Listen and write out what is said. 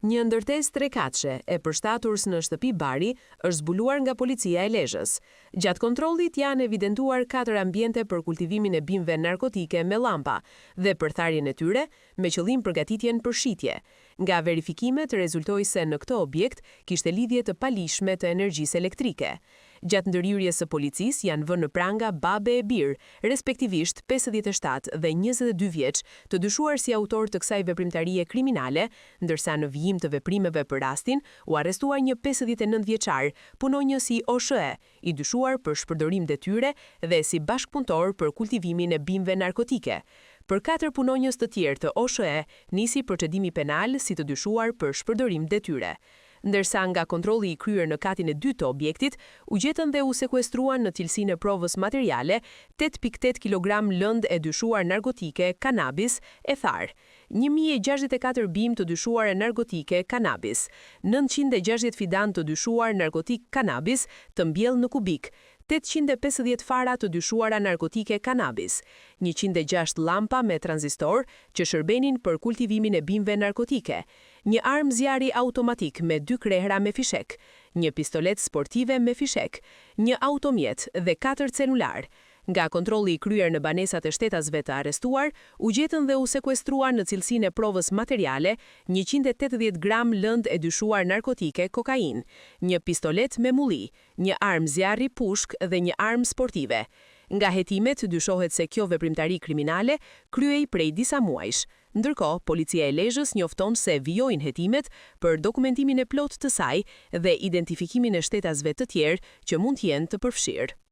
Një ndërtesë trekatëshe e përshtatur në shtëpi Bari është zbuluar nga policia e Lezhës. Gjatë kontrollit janë evidentuar 4 ambiente për kultivimin e bimëve narkotike me llampa dhe përtharjen e tyre me qëllim përgatitjen për shitje. Nga verifikimet rezultoi se në këtë objekt kishte lidhje të palishme të energjisë elektrike. Gjatë ndërhyrjes së policisë janë vënë në pranga babe e birë, respektivisht 57 dhe 22 vjeç, të dyshuar si autor të kësaj veprimtarie kriminale, ndërsa në vijim të veprimeve për rastin u arrestuar një 59 vjeçar, punonjës i OSHE, i dyshuar për shpërdorim detyre dhe si bashkëpunëtor për kultivimin e bimëve narkotike. Për 4 punonjës të tjerë të OSHE nisi procedimi penal si të dyshuar për shpërdorim detyre. Ndërsa nga kontrolli i kryer në katin e dytë të objektit, u gjetën dhe u sekuestruan në cilësinë e provës materiale 8.8 kg lëndë e dyshuar narkotike kanabis e tharë, 1064 bimë të dyshuar e narkotike kanabis, 960 fidan të dyshuar narkotik kanabis të mbjellë në kubik, 850 fara të dyshuara narkotike kanabis, 106 lampa me tranzistor që shërbenin për kultivimin e bimëve narkotike, një armë zjarri automatik me 2 krehra me fishek, një pistolet sportive me fishek, një automjet dhe 4 celular. Nga kontrolli i kryer në banesat e shtetasve të arrestuar, u gjetën dhe u sekuestruar në cilësinë e provës materiale 180 gram lëndë e dyshuar narkotike kokain, një pistolet me mulli, një armë zjarri pushk dhe një armë sportive. Nga hetimet dyshohet se kjo veprimtari kriminale kryej prej disa muajsh. Ndërkohë, policia e Lezhës njofton se vijojnë hetimet për dokumentimin e plot të saj dhe identifikimin e shtetasve të tjerë që mund të jenë të përfshirë.